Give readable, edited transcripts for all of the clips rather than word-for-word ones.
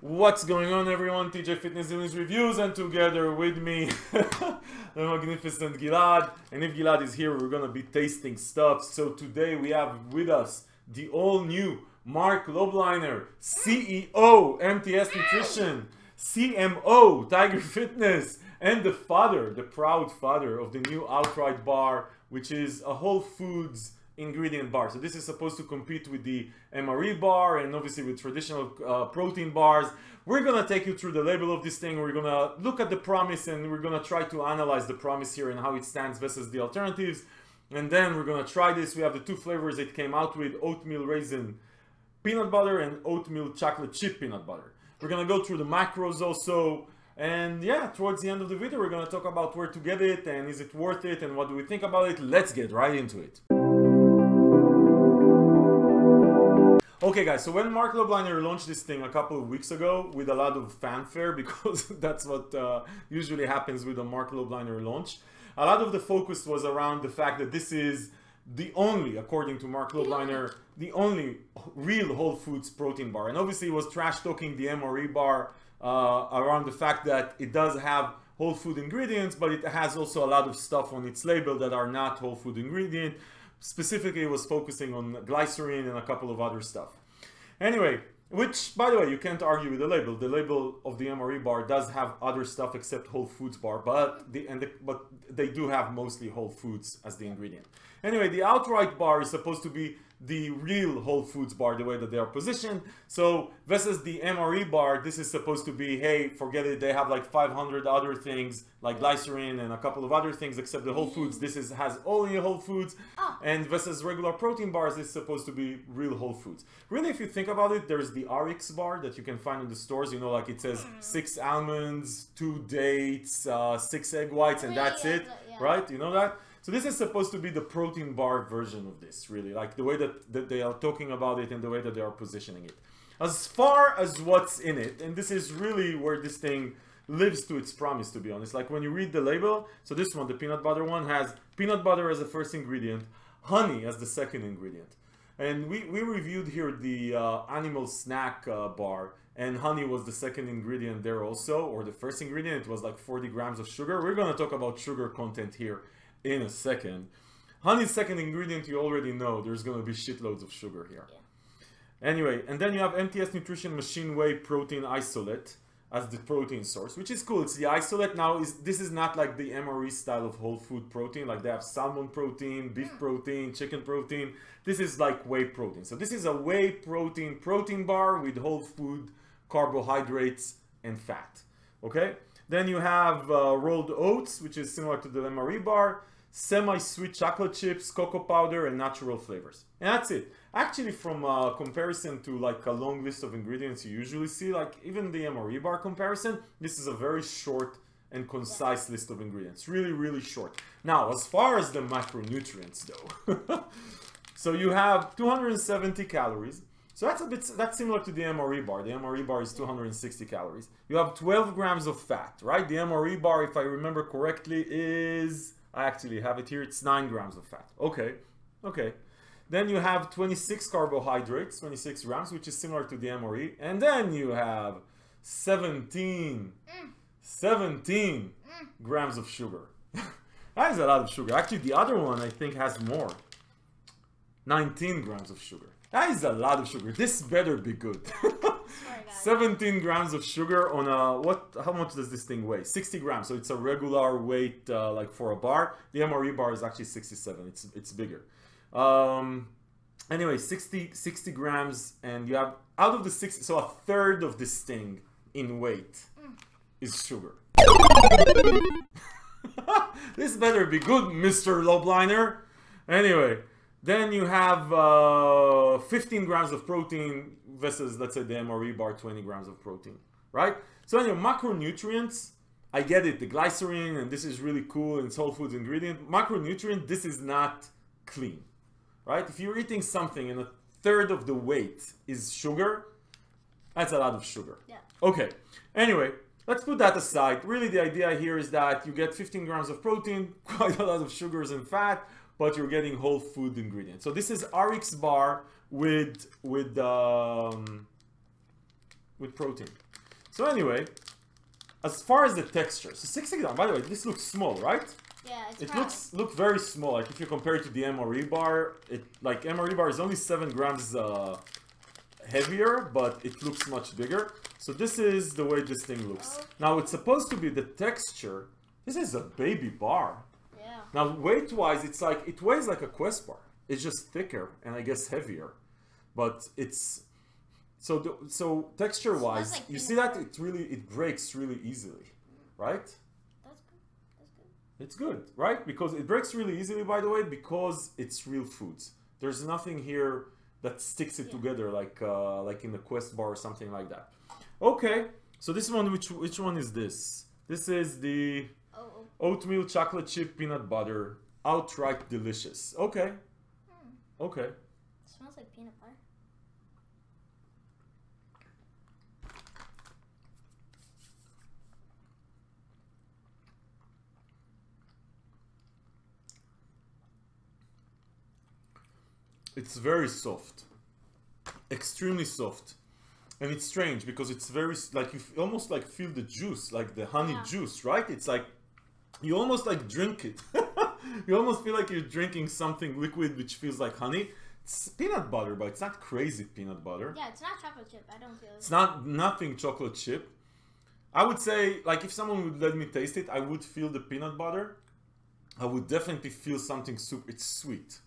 What's going on, everyone? TJ Fitness News Reviews, and together with me the magnificent Gilad. And if Gilad is here, we're gonna be tasting stuff. So today we have with us the all-new Mark Lobliner, CEO MTS Nutrition, CMO Tiger Fitness, and the father, the proud father of the new Outright bar, which is a Whole Foods ingredient bar. So this is supposed to compete with the MRE bar and obviously with traditional protein bars. We're gonna take you through the label of this thing. We're gonna look at the promise and we're gonna try to analyze the promise here and how it stands versus the alternatives. And then we're gonna try this. We have the two flavors it came out with: oatmeal raisin peanut butter and oatmeal chocolate chip peanut butter. We're gonna go through the macros also. And yeah, towards the end of the video, we're gonna talk about where to get it and is it worth it and what do we think about it. Let's get right into it. Okay guys, so when Mark Lobliner launched this thing a couple of weeks ago with a lot of fanfare, because that's what usually happens with a Mark Lobliner launch, a lot of the focus was around the fact that this is the only, according to Mark Lobliner, the only real Whole Foods protein bar. And obviously he was trash talking the MRE bar around the fact that it does have whole food ingredients, but it has also a lot of stuff on its label that are not whole food ingredient. Specifically, it was focusing on glycerin and a couple of other stuff. Anyway, which, by the way, you can't argue with the label. The label of the MRE bar does have other stuff except Whole Foods bar, but they do have mostly Whole Foods as the ingredient. Anyway, the Outright bar is supposed to be the real Whole Foods bar, the way that they are positioned. So versus the MRE bar, this is supposed to be, hey, forget it, they have like 500 other things like glycerin and a couple of other things except the Whole Foods. This has only Whole Foods. And versus regular protein bars, it's supposed to be real Whole Foods. Really, if you think about it, there's the RX bar that you can find in the stores, you know, like it says 6 almonds, 2 dates, 6 egg whites, and that's it, right? You know that? So this is supposed to be the protein bar version of this, really, like the way that they are talking about it and the way that they are positioning it. As far as what's in it, and this is really where this thing lives to its promise, to be honest. Like when you read the label, so this one, the peanut butter one, has peanut butter as the first ingredient, honey as the second ingredient. And we reviewed here the animal snack bar, and honey was the second ingredient there also, or the first ingredient. It was like 40 grams of sugar. We're going to talk about sugar content here in a second. Honey's second ingredient, you already know there's going to be shitloads of sugar here. Anyway, and then you have MTS Nutrition Machine Whey Protein Isolate as the protein source, which is cool. It's the isolate. Now, this is not like the MRE style of whole food protein. Like they have salmon protein, beef protein, chicken protein. This is like whey protein. So this is a whey protein bar with whole food carbohydrates and fat. Okay? Then you have rolled oats, which is similar to the MRE bar, semi-sweet chocolate chips, cocoa powder, and natural flavors. And that's it. Actually, from a comparison to like a long list of ingredients you usually see, like even the MRE bar comparison, this is a very short and concise list of ingredients. Really, really short. Now, as far as the macronutrients though, so you have 270 calories. So that's similar to the MRE bar. The MRE bar is 260 calories. You have 12 grams of fat, right? The MRE bar, if I remember correctly, is, I actually have it here, it's 9 grams of fat. Okay, okay. Then you have 26 carbohydrates, 26 grams, which is similar to the MRE. And then you have 17 grams of sugar. That is a lot of sugar. Actually, the other one, I think, has more. 19 grams of sugar. That is a lot of sugar. This better be good. 17 grams of sugar on a, how much does this thing weigh? 60 grams. So it's a regular weight like for a bar. The MRE bar is actually 67. It's bigger. Anyway, 60 grams, and you have out of the 60, so a third of this thing in weight is sugar. This better be good, Mr. Lobliner. Anyway. Then you have 15 grams of protein versus, let's say, the MRE bar, 20 grams of protein, right? So anyway, macronutrients, I get it, the glycerin, and this is really cool, and it's whole foods ingredient. Macronutrient, this is not clean, right? If you're eating something and a third of the weight is sugar, that's a lot of sugar. Yeah. Okay, anyway, let's put that aside. Really, the idea here is that you get 15 grams of protein, quite a lot of sugars and fat, but you're getting whole food ingredients. So this is RX bar with protein. So anyway, as far as the texture, so 60 grams, by the way, this looks small, right? Yeah, it's It looks very small. Like if you compare it to the MRE bar, MRE bar is only 7 grams heavier, but it looks much bigger. So this is the way this thing looks. Okay. Now it's supposed to be the texture. This is a baby bar. Yeah. Now weight-wise, it's like it weighs like a Quest bar. It's just thicker and I guess heavier, but it's so texture-wise, like you see that it breaks really easily, right? That's good. That's good. It's good, right? Because it breaks really easily, by the way, because it's real foods. There's nothing here that sticks it together like in the Quest bar or something like that. Okay, so this one, which one is this? This is the oatmeal chocolate chip peanut butter, outright delicious. Okay, okay. It smells like peanut butter. It's very soft, extremely soft, and it's strange because it's very like you almost like feel the juice, like the honey juice, right? It's like you almost like drink it. You almost feel like you're drinking something liquid which feels like honey. It's peanut butter, but it's not crazy peanut butter. Yeah, it's not chocolate chip. I don't feel it. It's nothing chocolate chip. I would say, like, if someone would let me taste it, I would feel the peanut butter. I would definitely feel something super. It's sweet.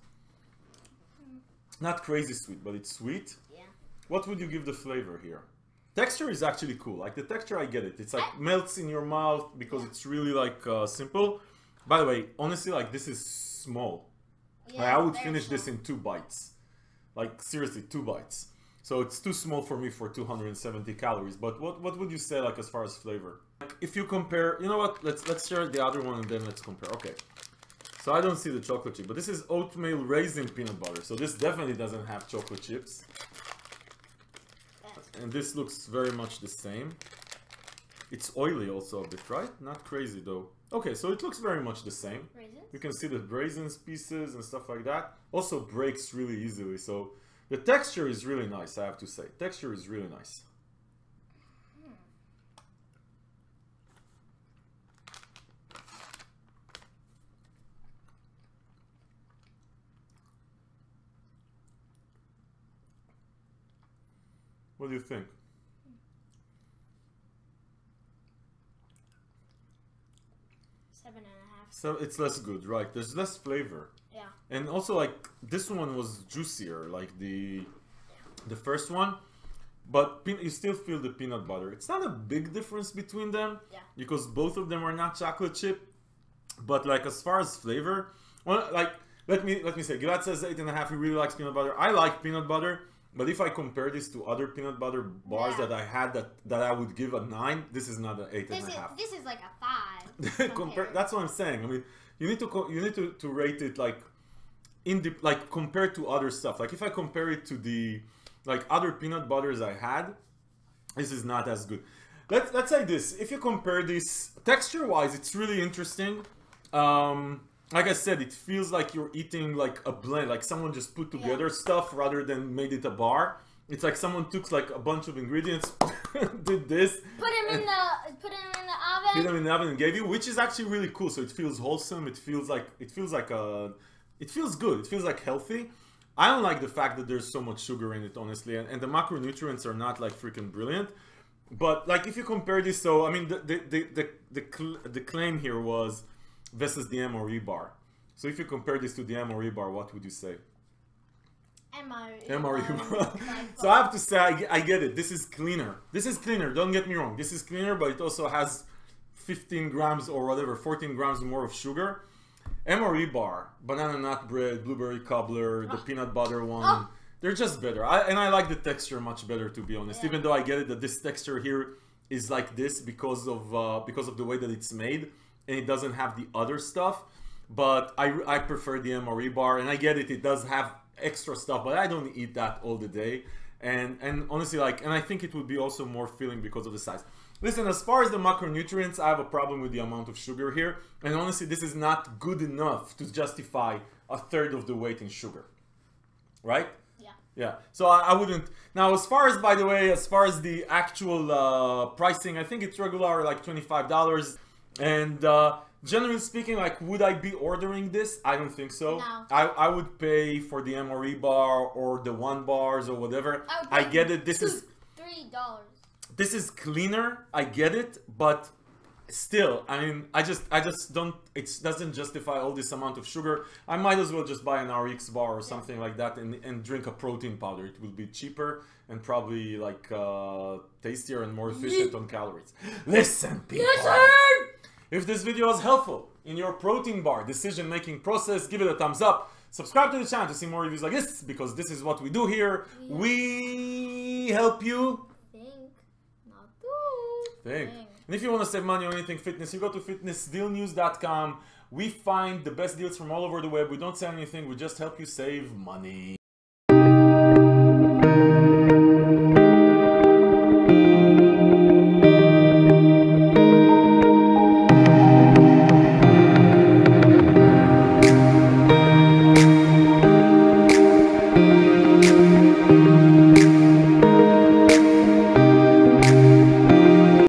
Not crazy sweet, but it's sweet. Yeah. What would you give the flavor here? Texture is actually cool. Like the texture, I get it. It's like melts in your mouth because it's really like simple. By the way, honestly, like this is small. Yeah, like, I would finish this in 2 bites. Like seriously, 2 bites. So it's too small for me for 270 calories. But what would you say like as far as flavor? Like if you compare, you know what? Let's share the other one and then let's compare. Okay. So I don't see the chocolate chip, but this is oatmeal raisin peanut butter. So this definitely doesn't have chocolate chips. And this looks very much the same. It's oily also a bit, right? Not crazy though. Okay, so it looks very much the same. Raisins? You can see the raisins pieces and stuff like that. Also breaks really easily. So the texture is really nice, I have to say. Texture is really nice. What do you think? 7.5. So it's less good, right? There's less flavor. Yeah. And also like this one was juicier, like the first one. But you still feel the peanut butter. It's not a big difference between them. Yeah. Because both of them are not chocolate chip. But like as far as flavor, well, like let me say, Gilad says 8.5. He really likes peanut butter. I like peanut butter. But if I compare this to other peanut butter bars that I had that I would give a 9, this is not an 8.5. This is like a 5. That's what I'm saying. I mean, you need to rate it like compared to other stuff. Like if I compare it to the like other peanut butters I had, this is not as good. Let's say this. If you compare this texture-wise, it's really interesting. Like I said, it feels like you're eating like a blend, like someone just put together stuff rather than made it a bar. It's like someone took like a bunch of ingredients, did this, put them in the oven. Put them in the oven and gave you, which is actually really cool. So it feels wholesome. It feels good. It feels like healthy. I don't like the fact that there's so much sugar in it, honestly, and the macronutrients are not like freaking brilliant. But like if you compare this, so I mean the claim here was versus the MRE bar. So if you compare this to the MRE bar, what would you say? MRE bar. So I have to say, I get it. This is cleaner. This is cleaner. Don't get me wrong. This is cleaner, but it also has 15 grams or whatever, 14 grams more of sugar. MRE bar, banana nut bread, blueberry cobbler, the peanut butter one. They're just better. And I like the texture much better, to be honest. Even though I get it that this texture here is like this because of the way that it's made. And it doesn't have the other stuff, but I prefer the MRE bar, and I get it, it does have extra stuff, but I don't eat that all the day, and honestly, like, and I think it would be also more filling because of the size. Listen, as far as the macronutrients, I have a problem with the amount of sugar here, and honestly, this is not good enough to justify 1/3 of the weight in sugar, right? Yeah. Yeah, so I wouldn't. Now, as far as, by the way, as far as the actual pricing, I think it's regular like $25. And generally speaking, like, would I be ordering this? I don't think so. No. I would pay for the MRE bar or the 1 bars or whatever. I get it. This is $3. this is cleaner. I get it, but still, I mean, I just don't. It doesn't justify all this amount of sugar. I might as well just buy an RX bar or something like that and drink a protein powder. It will be cheaper and probably like tastier and more efficient on calories. Listen, people. If this video was helpful in your protein bar decision-making process, give it a thumbs up. Subscribe to the channel to see more reviews like this, because this is what we do here. We help you Think, not do. think. And if you want to save money on anything fitness, you go to fitnessdealnews.com. We find the best deals from all over the web. We don't sell anything, we just help you save money.